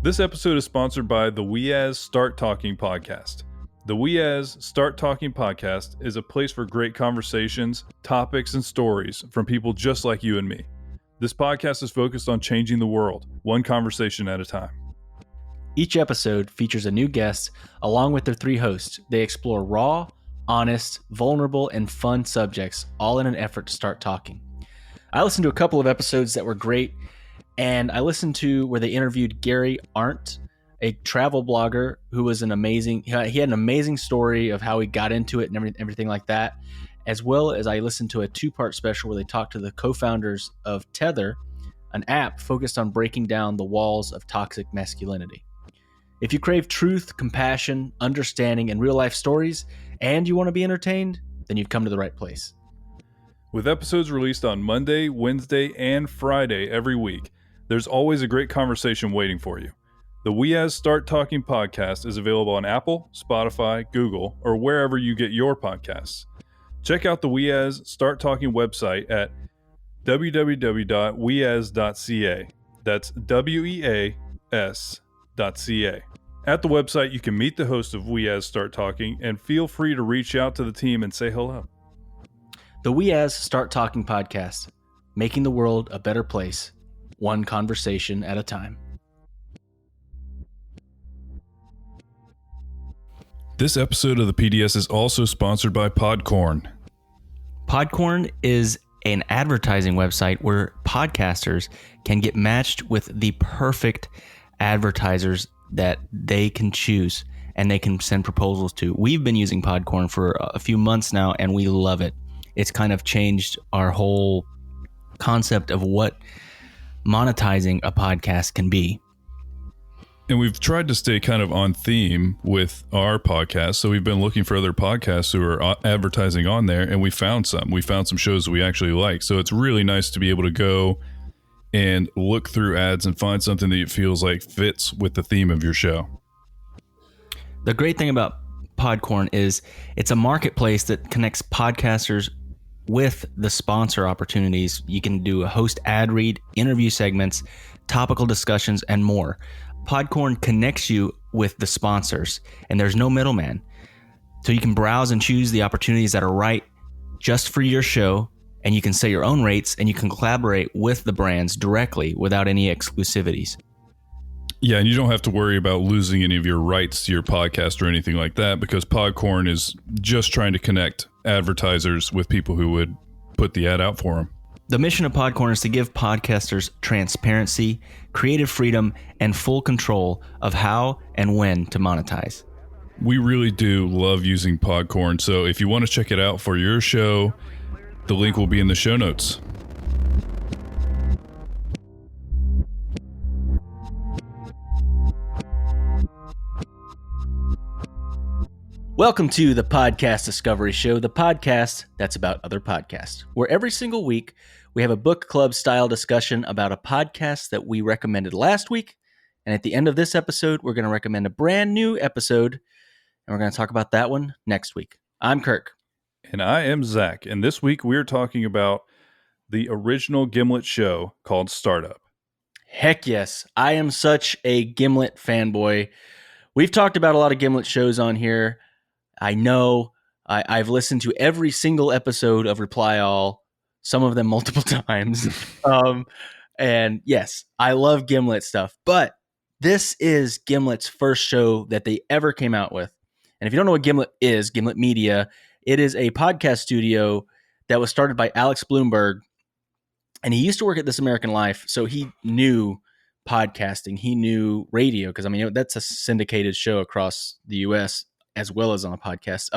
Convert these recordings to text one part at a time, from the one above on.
This episode is sponsored by the We As Start Talking podcast. The We As Start Talking podcast is a place for great conversations, topics, and stories from people just like you and me. This podcast is focused on changing the world, one conversation at a time. Each episode features a new guest along with their three hosts. They explore raw, honest, vulnerable, and fun subjects, all in an effort to start talking. I listened to a couple of episodes that were great, and I listened to where they interviewed Gary Arndt, a travel blogger who was he had an amazing story of how he got into it and everything like that, as well as I listened to a two-part special where they talked to the co-founders of Tether, an app focused on breaking down the walls of toxic masculinity. If you crave truth, compassion, understanding, and real-life stories, and you want to be entertained, then you've come to the right place. With episodes released on Monday, Wednesday, and Friday every week, there's always a great conversation waiting for you. The We As Start Talking podcast is available on Apple, Spotify, Google, or wherever you get your podcasts. Check out the We As Start Talking website at www.weas.ca. That's WEAS.ca. At the website, you can meet the host of We As Start Talking and feel free to reach out to the team and say hello. The We As Start Talking podcast, making the world a better place, one conversation at a time. This episode of the PDS is also sponsored by Podcorn. Podcorn is an advertising website where podcasters can get matched with the perfect advertisers that they can choose and they can send proposals to. We've been using Podcorn for a few months now, and we love it. It's kind of changed our whole concept of what monetizing a podcast can be. And we've tried to stay kind of on theme with our podcast. So we've been looking for other podcasts who are advertising on there, and we found some. We found some shows we actually like. So it's really nice to be able to go and look through ads and find something that feels like fits with the theme of your show. The great thing about Podcorn is it's a marketplace that connects podcasters with the sponsor opportunities. You can do a host ad read, interview segments, topical discussions, and more. Podcorn connects you with the sponsors, and there's no middleman. So you can browse and choose the opportunities that are right just for your show, and you can set your own rates, and you can collaborate with the brands directly without any exclusivities. Yeah, and you don't have to worry about losing any of your rights to your podcast or anything like that, because Podcorn is just trying to connect advertisers with people who would put the ad out for them. The mission of Podcorn is to give podcasters transparency, creative freedom, and full control of how and when to monetize. We really do love using Podcorn, so if you want to check it out for your show, the link will be in the show notes. Welcome to the Podcast Discovery Show, the podcast that's about other podcasts, where every single week we have a book club style discussion about a podcast that we recommended last week. And at the end of this episode, we're going to recommend a brand new episode, and we're going to talk about that one next week. I'm Kirk. And I am Zach. And this week we're talking about the original Gimlet show called StartUp. Heck yes. I am such a Gimlet fanboy. We've talked about a lot of Gimlet shows on here. I know I've listened to every single episode of Reply All, some of them multiple times. And yes, I love Gimlet stuff, but this is Gimlet's first show that they ever came out with. And if you don't know what Gimlet is, Gimlet Media, it is a podcast studio that was started by Alex Bloomberg. And he used to work at This American Life, so he knew podcasting. He knew radio, because, I mean, that's a syndicated show across the U.S., as well as on a podcast.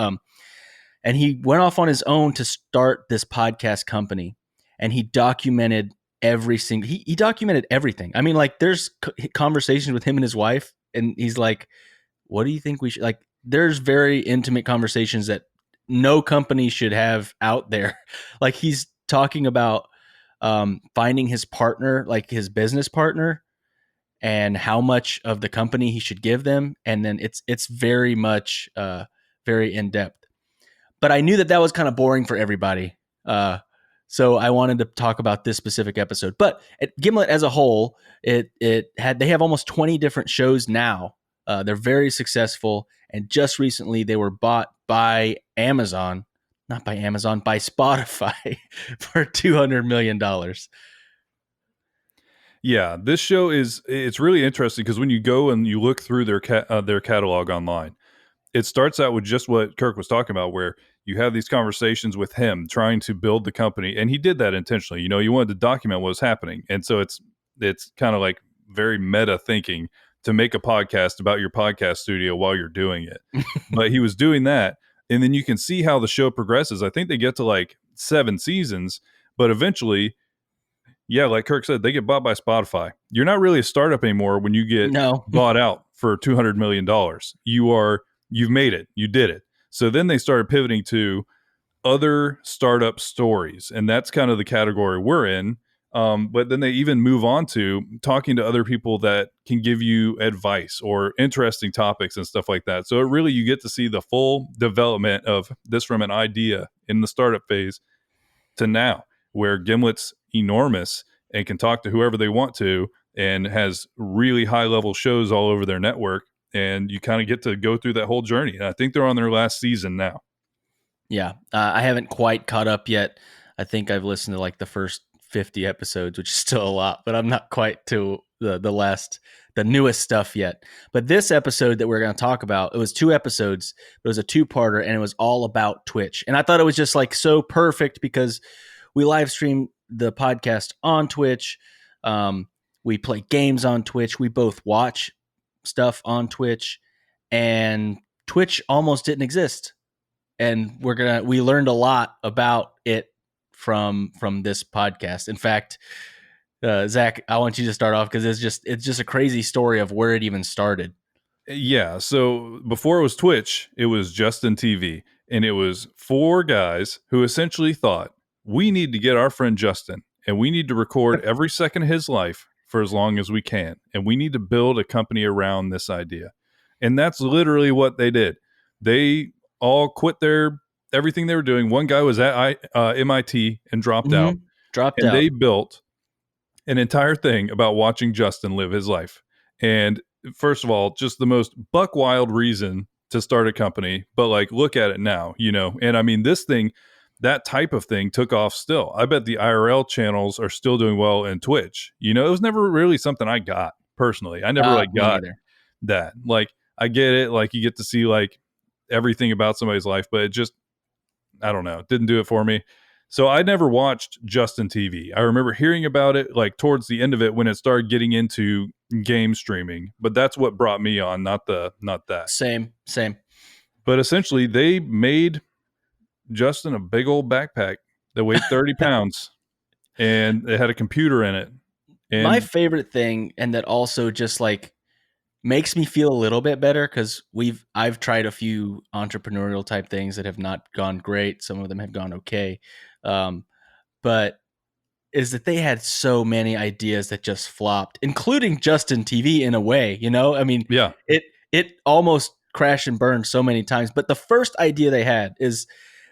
And he went off on his own to start this podcast company, and he documented he documented everything. I mean, like, there's conversations with him and his wife, and he's like, what do you think we should, like, there's very intimate conversations that no company should have out there. Like, he's talking about finding his partner, like his business partner, and how much of the company he should give them. And then it's very much very in-depth. But I knew that was kind of boring for everybody. So I wanted to talk about this specific episode. But at Gimlet as a whole, they have almost 20 different shows now. They're very successful, and just recently they were bought by Amazon, not by Amazon, by Spotify for $200 million. Yeah, this show it's really interesting because when you go and you look through their catalog online, it starts out with just what Kirk was talking about, where you have these conversations with him trying to build the company, and he did that intentionally. You know, you wanted to document what was happening, and so it's kind of like very meta thinking to make a podcast about your podcast studio while you're doing it. But he was doing that, and then you can see how the show progresses. I think they get to like 7 seasons, but eventually, yeah, like Kirk said, they get bought by Spotify. You're not really a startup anymore when you get No. bought out for $200 million. You've made it. You did it. So then they started pivoting to other startup stories, and that's kind of the category we're in. But then they even move on to talking to other people that can give you advice or interesting topics and stuff like that. So it really, you get to see the full development of this from an idea in the startup phase to now, where Gimlet's enormous and can talk to whoever they want to and has really high level shows all over their network. And you kind of get to go through that whole journey. And I think they're on their last season now. Yeah, I haven't quite caught up yet. I think I've listened to like the first 50 episodes, which is still a lot, but I'm not quite to the newest stuff yet. But this episode that we're going to talk about, it was 2 episodes. It was a 2-parter, and it was all about Twitch. And I thought it was just like so perfect because we live stream the podcast on Twitch. We play games on Twitch. We both watch stuff on Twitch, and Twitch almost didn't exist. And we learned a lot about it from this podcast. In fact, Zach, I want you to start off because it's just a crazy story of where it even started. Yeah. So before it was Twitch, it was Justin TV, and it was 4 guys who essentially thought, we need to get our friend Justin, and we need to record every second of his life for as long as we can. And we need to build a company around this idea. And that's literally what they did. They all quit everything they were doing. One guy was at MIT and dropped out. And they built an entire thing about watching Justin live his life. And first of all, just the most buck wild reason to start a company. But like, look at it now, you know. And I mean, that type of thing took off still. I bet the IRL channels are still doing well in Twitch. You know, it was never really something I got personally. I never got that. Like, I get it. Like, you get to see like everything about somebody's life, but it just, I don't know, it didn't do it for me. So I never watched Justin TV. I remember hearing about it like towards the end of it when it started getting into game streaming, but that's what brought me on, not that. Same. But essentially they made Justin a big old backpack that weighed 30 pounds and it had a computer in it. And my favorite thing, and that also just like makes me feel a little bit better, because I've tried a few entrepreneurial type things that have not gone great. Some of them have gone okay. But is that they had so many ideas that just flopped, including Justin TV in a way, you know? I mean, yeah, it almost crashed and burned so many times. But the first idea they had is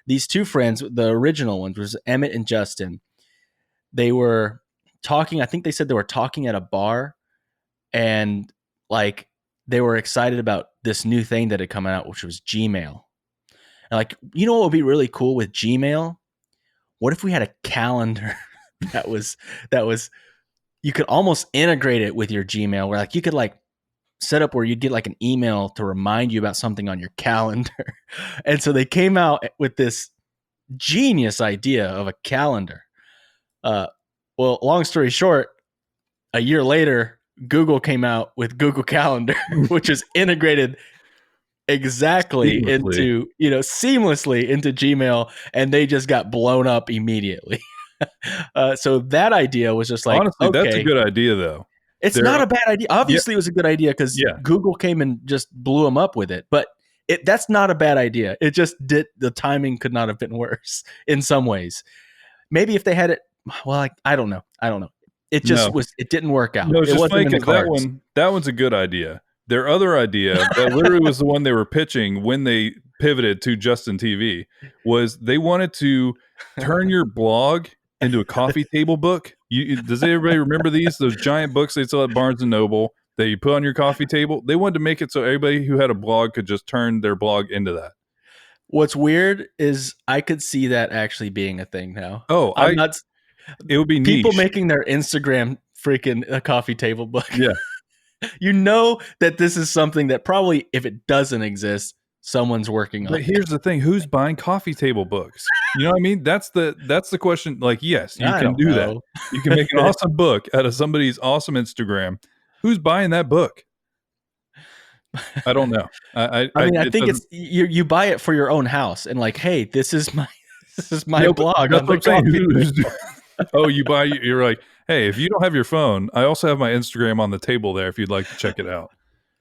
these 2 friends, the original ones was Emmett and Justin. They were talking, I think they said they were talking at a bar, and like they were excited about this new thing that had come out, which was Gmail. And like, you know what would be really cool with Gmail? What if we had a calendar that was you could almost integrate it with your Gmail, where like you could like set up where you'd get like an email to remind you about something on your calendar. And so they came out with this genius idea of a calendar. Well, long story short, a year later, Google came out with Google Calendar, which is integrated exactly seamlessly into Gmail, and they just got blown up immediately. So that idea was just like, honestly, okay, that's a good idea though. It's not a bad idea. Obviously, it was a good idea because Google came and just blew them up with it. But that's not a bad idea. It just the timing could not have been worse in some ways. Maybe if they had it, well, I don't know. It just it didn't work out. No, it's it just wasn't funny in the cards. that one's a good idea. Their other idea that literally was the one they were pitching when they pivoted to Justin TV was they wanted to turn your blog into a coffee table book. Does everybody remember these? Those giant books they sell at Barnes and Noble that you put on your coffee table? They wanted to make it so everybody who had a blog could just turn their blog into that. What's weird is I could see that actually being a thing now. Oh, I'm not. it would be People niche. making their Instagram freaking a coffee table book. Yeah. You know that this is something that probably, if it doesn't exist, someone's working on. But here's the thing: who's buying coffee table books? You know what I mean? That's the question. Like, yes, you can do that. You can make an awesome book out of somebody's awesome Instagram. Who's buying that book? I don't know. I mean, I think it's you buy it for your own house and like, hey, this is my blog. That's what I'm saying. Oh, you're like, hey, if you don't have your phone, I also have my Instagram on the table there if you'd like to check it out.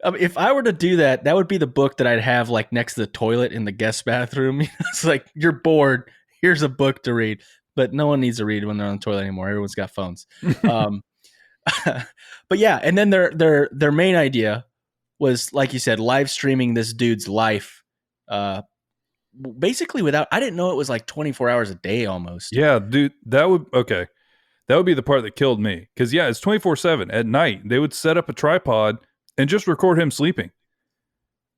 If I were to do that, that would be the book that I'd have like next to the toilet in the guest bathroom. It's like, you're bored. Here's a book to read. But no one needs to read when they're on the toilet anymore. Everyone's got phones. But yeah, and then their main idea was, like you said, live streaming this dude's life. Basically I didn't know it was like 24 hours a day almost. Yeah, dude, that would be the part that killed me. Because yeah, it's 24/7 at night. They would set up a tripod and just record him sleeping.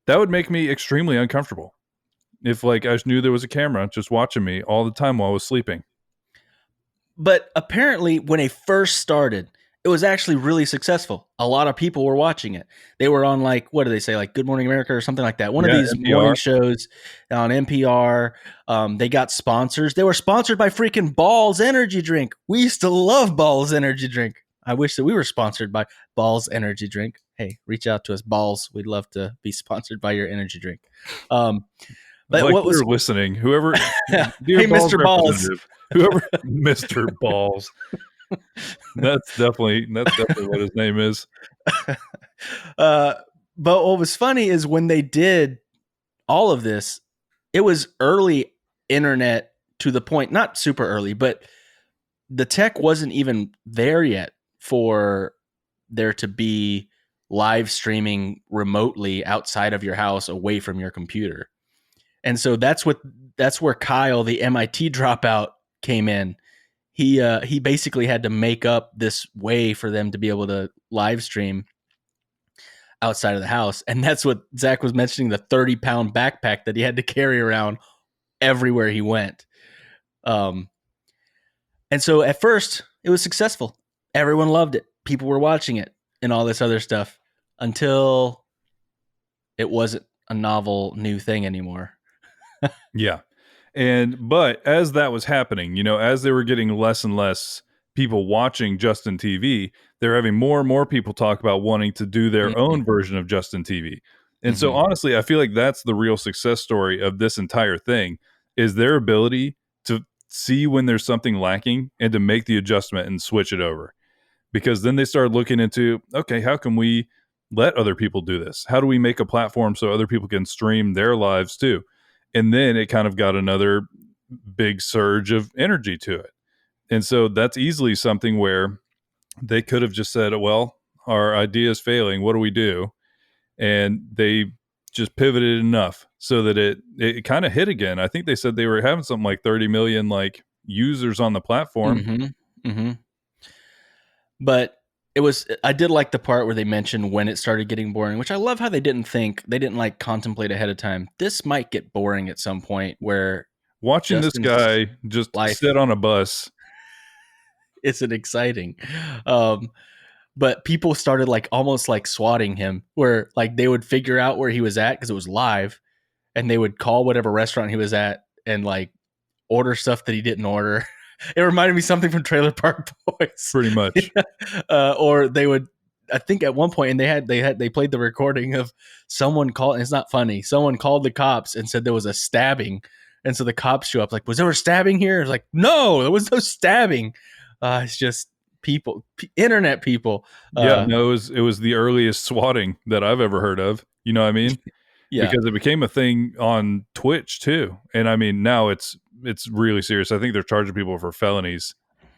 That would make me extremely uncomfortable. If like I just knew there was a camera just watching me all the time while I was sleeping. But apparently when they first started, it was actually really successful. A lot of people were watching it. They were on like, what do they say? Like Good Morning America or something like that. One of these NPR. morning shows on NPR. They got sponsors. They were sponsored by freaking Balls Energy Drink. We used to love Balls Energy Drink. I wish that we were sponsored by Balls Energy Drink. Hey, reach out to us, Balls. We'd love to be sponsored by your energy drink. But like what was listening? Whoever, hey, Balls Mr. Balls, whoever, Mr. Balls. That's definitely what his name is. But what was funny is when they did all of this, it was early internet to the point, not super early, but the tech wasn't even there yet for there to be live streaming remotely outside of your house away from your computer. And so that's where Kyle, the MIT dropout, came in. He basically had to make up this way for them to be able to live stream outside of the house. And that's what Zach was mentioning, the 30-pound backpack that he had to carry around everywhere he went. And so at first it was successful. Everyone loved it. People were watching it and all this other stuff until it wasn't a novel new thing anymore. Yeah. But as that was happening, as they were getting less and less people watching Justin TV, they're having more and more people talk about wanting to do their own version of Justin TV. And so honestly, I feel like that's the real success story of this entire thing, is their ability to see when there's something lacking and to make the adjustment and switch it over. Because then they started looking into, okay, how can we let other people do this? How do we make a platform so other people can stream their lives too? And then it kind of got another big surge of energy to it. And so that's easily something where they could have just said, well, our idea is failing. What do we do? And they just pivoted enough so that it kind of hit again. I think they said they were having something like 30 million like users on the platform. But I did like the part where they mentioned when it started getting boring, which I love how they didn't like contemplate ahead of time. This might get boring at some point where watching Justin's this guy just sit on a bus isn't exciting. But people started like almost like swatting him, where like they would figure out where he was at because it was live, and they would call whatever restaurant he was at and like order stuff that he didn't order. It reminded me something from Trailer Park Boys, pretty much. Or they would, I think at one point, and they played the recording of someone called. And it's not funny. Someone called the cops and said there was a stabbing, and so the cops show up like, "Was there a stabbing here?" It's like, "No, there was no stabbing." It's just people, internet people. No, it was the earliest swatting that I've ever heard of. You know what I mean? Yeah, because it became a thing on Twitch too, and I mean now it's really serious. I think they're charging people for felonies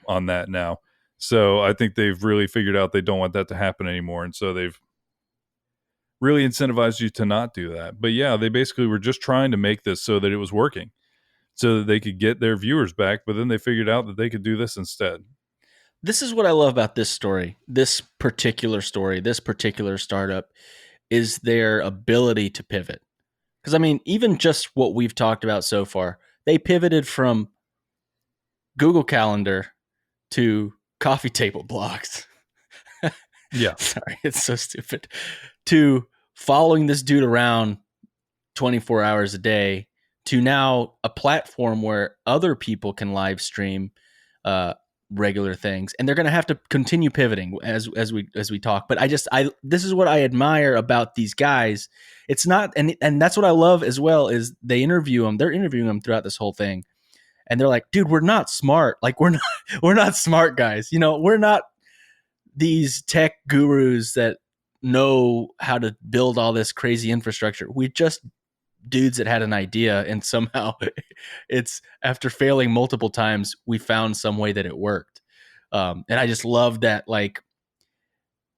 on that now. So I think they've really figured out they don't want that to happen anymore. And so they've really incentivized you to not do that. But yeah, they basically were just trying to make this so that it was working. so that they could get their viewers back. But then they figured out that they could do this instead. This is what I love about this story. This particular startup is their ability to pivot. Because, I mean, even just what we've talked about so far, they pivoted from Google Calendar to coffee table blocks. Yeah. Sorry, it's so stupid. To following this dude around 24 hours a day, to now a platform where other people can live stream regular things, and they're going to have to continue pivoting as we talk. But this is what I admire about these guys. It's not, and that's what I love as well, is they're interviewing them throughout this whole thing, and they're like, dude, we're not smart. Like, we're not smart guys. You know, we're not these tech gurus that know how to build all this crazy infrastructure. We just dudes that had an idea, and somehow it's, after failing multiple times, we found some way that it worked. And I just love that, like,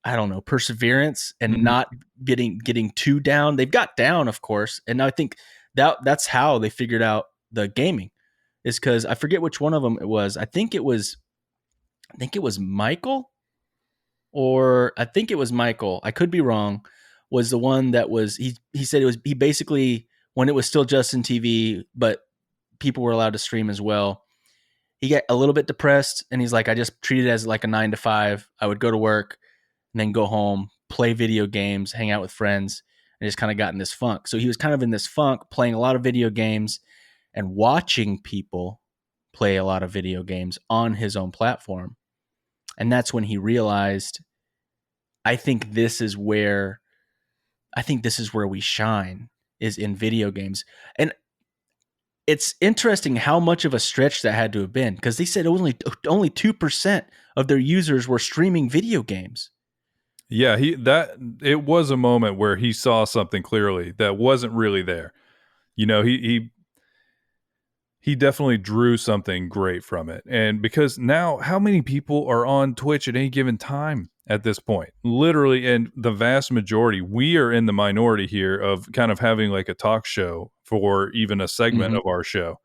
I don't know, perseverance and not getting too down. They've got down, of course, and I think that's how they figured out the gaming, is because I forget which one of them it was. I think it was Michael, I think it was Michael. I could be wrong. Was the one that was, he said it was, he basically, when it was still Justin TV, but people were allowed to stream as well, he got a little bit depressed, and he's like, I just treated it as like a 9 to 5. I would go to work and then go home, play video games, hang out with friends, and just kind of got in this funk. So he was kind of in this funk, playing a lot of video games and watching people play a lot of video games on his own platform. And that's when he realized, I think this is where we shine, is in video games. And it's interesting how much of a stretch that had to have been, because they said only 2% of their users were streaming video games. Yeah, it was a moment where he saw something clearly that wasn't really there. You know, he definitely drew something great from it. And because now, how many people are on Twitch at any given time at this point? Literally, and the vast majority, we are in the minority here of kind of having like a talk show for even a segment of our show.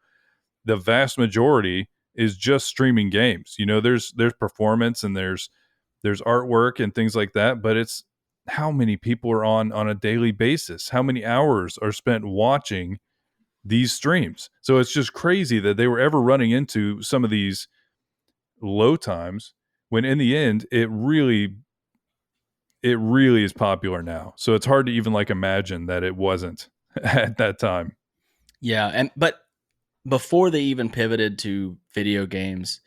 The vast majority is just streaming games. You know, there's performance and there's artwork and things like that, but it's how many people are on a daily basis? How many hours are spent watching these streams? So it's just crazy that they were ever running into some of these low times, when in the end it really is popular now. So it's hard to even like imagine that it wasn't at that time. Yeah, but before they even pivoted to video games,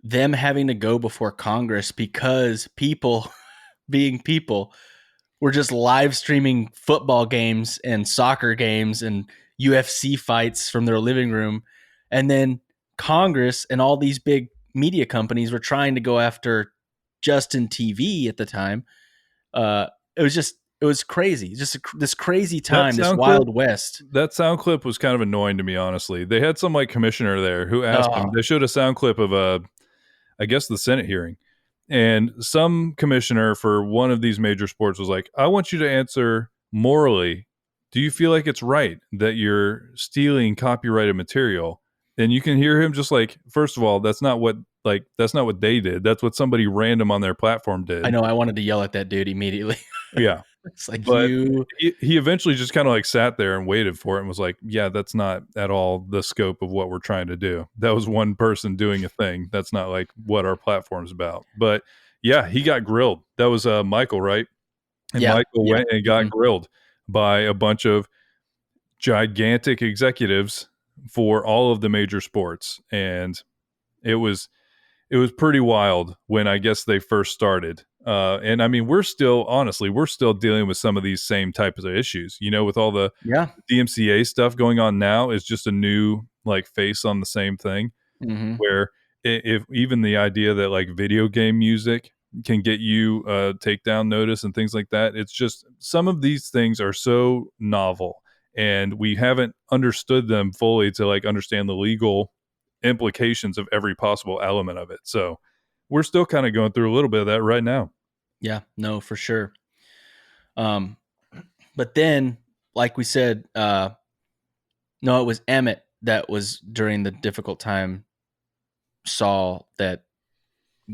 them having to go before Congress because people being people were just live streaming football games and soccer games and UFC fights from their living room. And then Congress and all these big media companies were trying to go after Justin TV at the time. It was crazy. Just this crazy time, this Wild West. That sound clip was kind of annoying to me, honestly. They had some like commissioner there who asked him, they showed a sound clip of I guess the Senate hearing. And some commissioner for one of these major sports was like, I want you to answer morally. Do you feel like it's right that you're stealing copyrighted material? And you can hear him just like, first of all, that's not what they did. That's what somebody random on their platform did. I know. I wanted to yell at that dude immediately. Yeah. It's like, but he eventually just kind of like sat there and waited for it and was like, yeah, that's not at all the scope of what we're trying to do. That was one person doing a thing. That's not like what our platform's about. But yeah, he got grilled. That was Michael, right? And Michael went and got grilled by a bunch of gigantic executives for all of the major sports. And it was pretty wild when I guess they first started. And I mean, we're still dealing with some of these same types of issues, you know, with all the DMCA stuff going on now. Is just a new like face on the same thing, where if even the idea that like video game music can get you a takedown notice and things like that, it's just, some of these things are so novel and we haven't understood them fully to like understand the legal implications of every possible element of it. So we're still kind of going through a little bit of that right now. Yeah, no, for sure. But then, like we said, no, it was Emmett that was during the difficult time saw that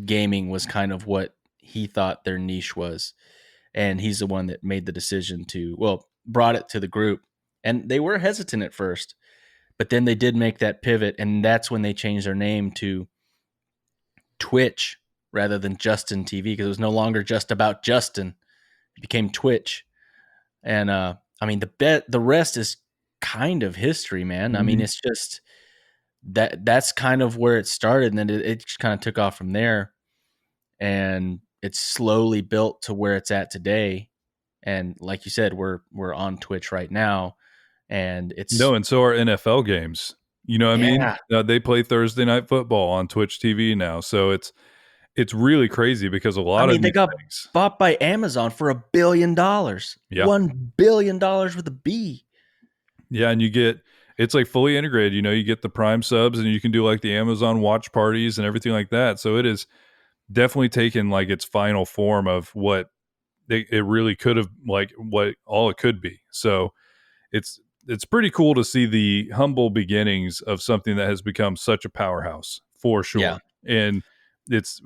gaming was kind of what he thought their niche was. And he's the one that made the decision brought it to the group. And they were hesitant at first, but then they did make that pivot. And that's when they changed their name to Twitch rather than Justin TV, because it was no longer just about Justin. It became Twitch. And I mean, the rest is kind of history, man. I mean, it's just that's kind of where it started, and then it just kind of took off from there, and it's slowly built to where it's at today. And like you said, we're on Twitch right now, and it's No, and so are NFL games. You know what I mean? yeah. They play Thursday Night Football on Twitch TV now, so it's really crazy because a I lot of mean, they these got things. bought by Amazon for $1 billion. Yeah. $1 billion with a B. Yeah, and it's like fully integrated. You know, you get the Prime subs, and you can do like the Amazon watch parties and everything like that. So it is definitely taken like its final form of what it really could have, like what all it could be. So it's pretty cool to see the humble beginnings of something that has become such a powerhouse for sure. Yeah. And it's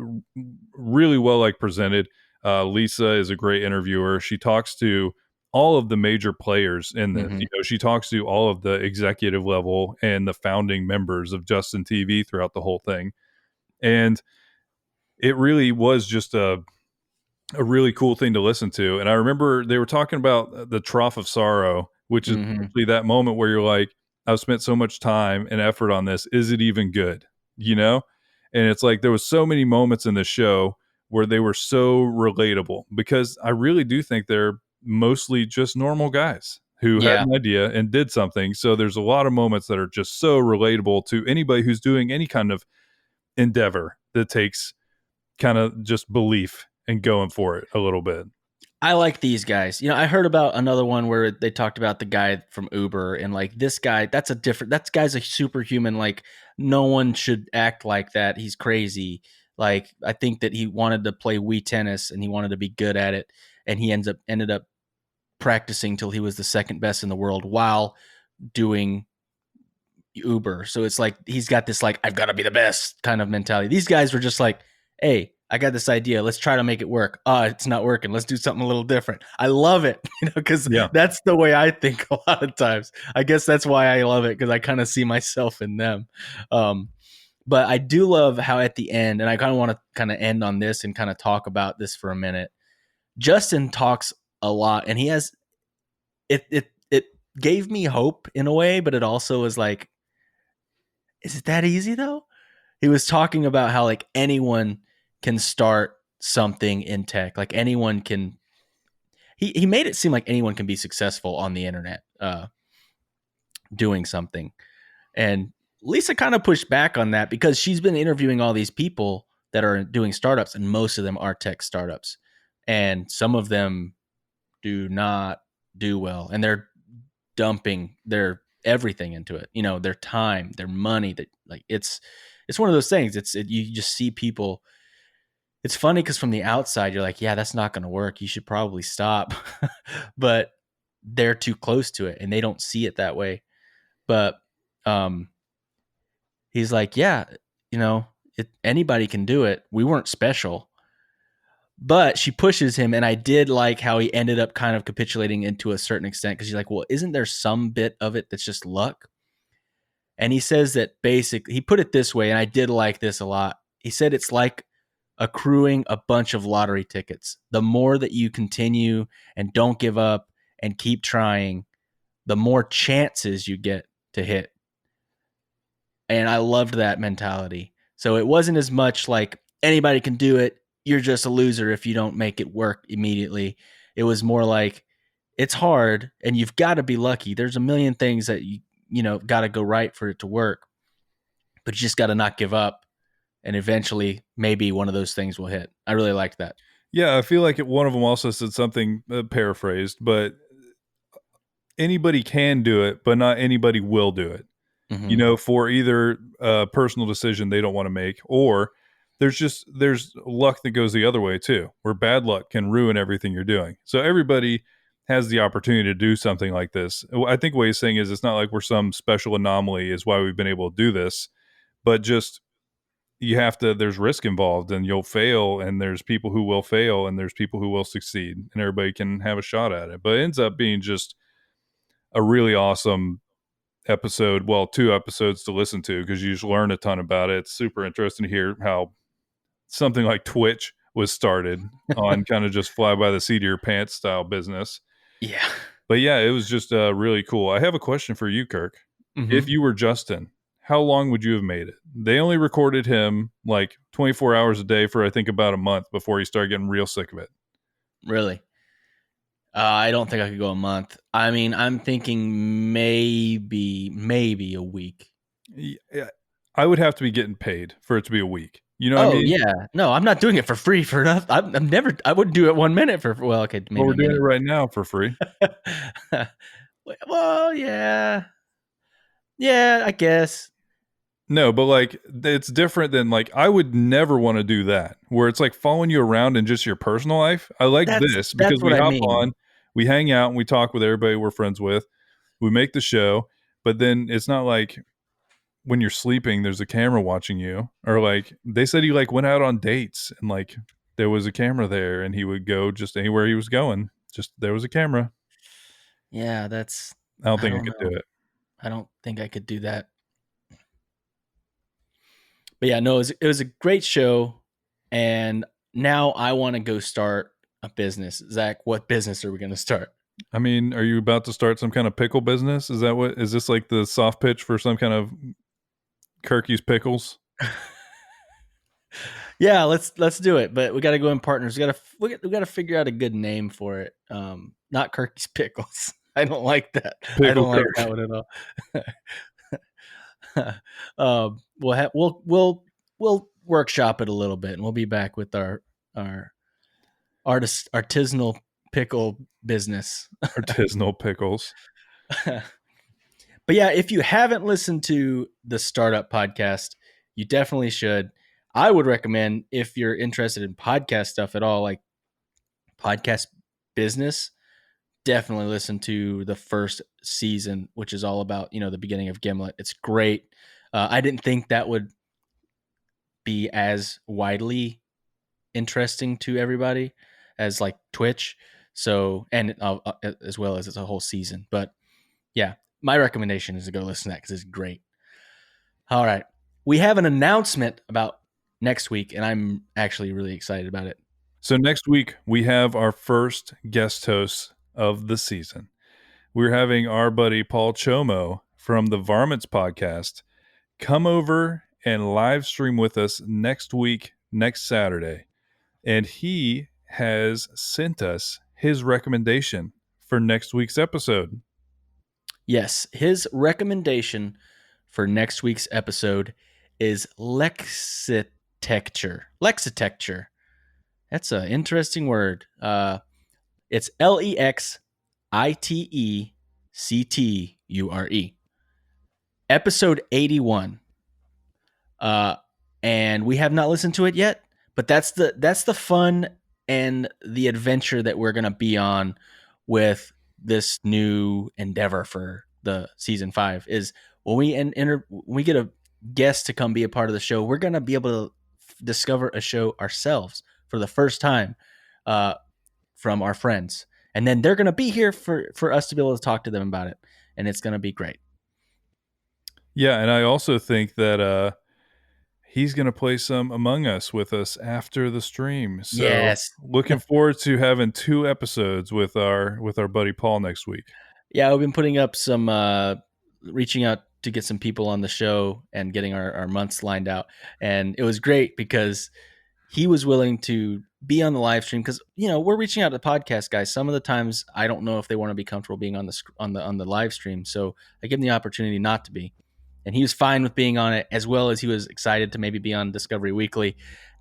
really well like presented. Lisa is a great interviewer. She talks to all of the major players in this. Mm-hmm. You know, she talks to all of the executive level and the founding members of Justin TV throughout the whole thing. And it really was just a really cool thing to listen to. And I remember they were talking about the trough of sorrow, which is Mm-hmm. actually that moment where you're like, I've spent so much time and effort on this. Is it even good? You know? And it's like there was so many moments in the show where they were so relatable, because I really do think they're mostly just normal guys who had Yeah. an idea and did something. So there's a lot of moments that are just so relatable to anybody who's doing any kind of endeavor that takes kind of just belief and going for it a little bit. I like these guys. You know, I heard about another one where they talked about the guy from Uber, and like this guy, that guy's a superhuman. Like no one should act like that. He's crazy. Like I think that he wanted to play Wii tennis and he wanted to be good at it, and he ended up practicing till he was the second best in the world while doing Uber. So it's like he's got this like I've got to be the best kind of mentality. These guys were just like, hey, I got this idea. Let's try to make it work. It's not working. Let's do something a little different. I love it, because that's the way I think a lot of times. I guess that's why I love it, because I kind of see myself in them. But I do love how at the end, and I kind of want to kind of end on this and kind of talk about this for a minute. Justin talks a lot, and he has it gave me hope in a way, but it also was like, is it that easy though? He was talking about how like anyone can start something in tech. Like anyone can. He made it seem like anyone can be successful on the internet, doing something. And Lisa kind of pushed back on that because she's been interviewing all these people that are doing startups, and most of them are tech startups, and some of them do not do well, and they're dumping their everything into it. You know, their time, their money. That like it's one of those things. You just see people. It's funny because from the outside, you're like, yeah, that's not going to work. You should probably stop. But they're too close to it and they don't see it that way. But he's like, yeah, you know, anybody can do it. We weren't special. But she pushes him. And I did like how he ended up kind of capitulating into a certain extent, because you're like, well, isn't there some bit of it that's just luck? And he says that basically, he put it this way, and I did like this a lot. He said it's like accruing a bunch of lottery tickets. The more that you continue and don't give up and keep trying, the more chances you get to hit. And I loved that mentality. So it wasn't as much like anybody can do it. You're just a loser if you don't make it work immediately. It was more like it's hard and you've got to be lucky. There's a million things that you know got to go right for it to work. But you just got to not give up, and eventually maybe one of those things will hit. I really liked that. Yeah, I feel like one of them also said something paraphrased, but anybody can do it, but not anybody will do it. Mm-hmm. You know, for either a personal decision they don't want to make, or there's luck that goes the other way too, where bad luck can ruin everything you're doing. So everybody has the opportunity to do something like this. I think what he's saying is it's not like we're some special anomaly is why we've been able to do this, but just there's risk involved, and you'll fail, and there's people who will fail, and there's people who will succeed, and everybody can have a shot at it. But it ends up being just a really awesome episode. Well, 2 episodes to listen to because you just learn a ton about it. It's super interesting to hear how something like Twitch was started on kind of just fly by the seat of your pants style business. Yeah. But yeah, it was just really cool. I have a question for you, Kirk. Mm-hmm. If you were Justin, how long would you have made it? They only recorded him like 24 hours a day for I think about a month before he started getting real sick of it. Really? I don't think I could go a month. I mean, I'm thinking maybe a week. Yeah, I would have to be getting paid for it to be a week. You know what I mean? Yeah. No, I'm not doing it for free for nothing. I wouldn't do it 1 minute for, well, okay. Maybe Well, we're doing it right now for free. Well, yeah. Yeah, I guess. No, but like it's different than like I would never want to do that where it's like following you around in just your personal life. I like this because we hop on, we hang out and we talk with everybody we're friends with. We make the show, but then it's not like when you're sleeping, there's a camera watching you, or like they said he like went out on dates and like there was a camera there and he would go just anywhere he was going. Just there was a camera. Yeah, I don't think I could do it. I don't think I could do that. But yeah, no, it was a great show. And now I want to go start a business. Zach, what business are we going to start? I mean, are you about to start some kind of pickle business? Is this like the soft pitch for some kind of Kirky's Pickles? Yeah, let's do it. But we got to go in partners. We got to figure out a good name for it. Not Kirky's Pickles. I don't like that. I don't like that one at all. We'll workshop it a little bit, and we'll be back with our artisanal pickle business. Artisanal pickles. But yeah, if you haven't listened to the StartUp podcast, you definitely should. I would recommend, if you're interested in podcast stuff at all, like podcast business, definitely listen to the first season, which is all about, the beginning of Gimlet. It's great. I didn't think that would be as widely interesting to everybody as like Twitch. So, and as well as it's a whole season. But yeah, my recommendation is to go listen to that because it's great. All right. We have an announcement about next week, and I'm actually really excited about it. So next week, we have our first guest host of the season. We're having our buddy Paul Chomo from the Varmints podcast come over and live stream with us next week, next Saturday. And he has sent us his recommendation for next week's episode. Yes, his recommendation for next week's episode is Lexitecture. Lexitecture. That's an interesting word. It's Lexitecture. Episode 81. And we have not listened to it yet, but that's the fun and the adventure that we're going to be on with this new endeavor for the season 5 is when we get a guest to come be a part of the show, we're going to be able to discover a show ourselves for the first time from our friends. And then they're going to be here for us to be able to talk to them about it. And it's going to be great. Yeah. And I also think that he's going to play some Among Us with us after the stream. So yes. Looking forward to having 2 episodes with our buddy Paul next week. Yeah, we've been putting up some, reaching out to get some people on the show and getting our months lined out. And it was great because he was willing to be on the live stream because, we're reaching out to podcast guys. Some of the times I don't know if they want to be comfortable being on the live stream. So I give them the opportunity not to be. And he was fine with being on it, as well as he was excited to maybe be on Discovery Weekly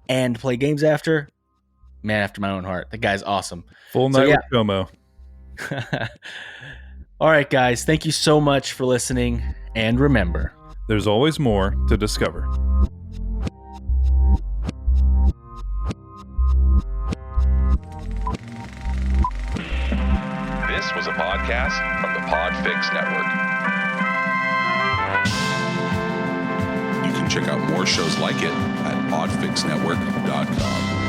and play games after. Man after my own heart. The guy's awesome. Full night with Chomo. All right, guys. Thank you so much for listening. And remember, there's always more to discover. This podcast from the Podfix Network. You can check out more shows like it at podfixnetwork.com.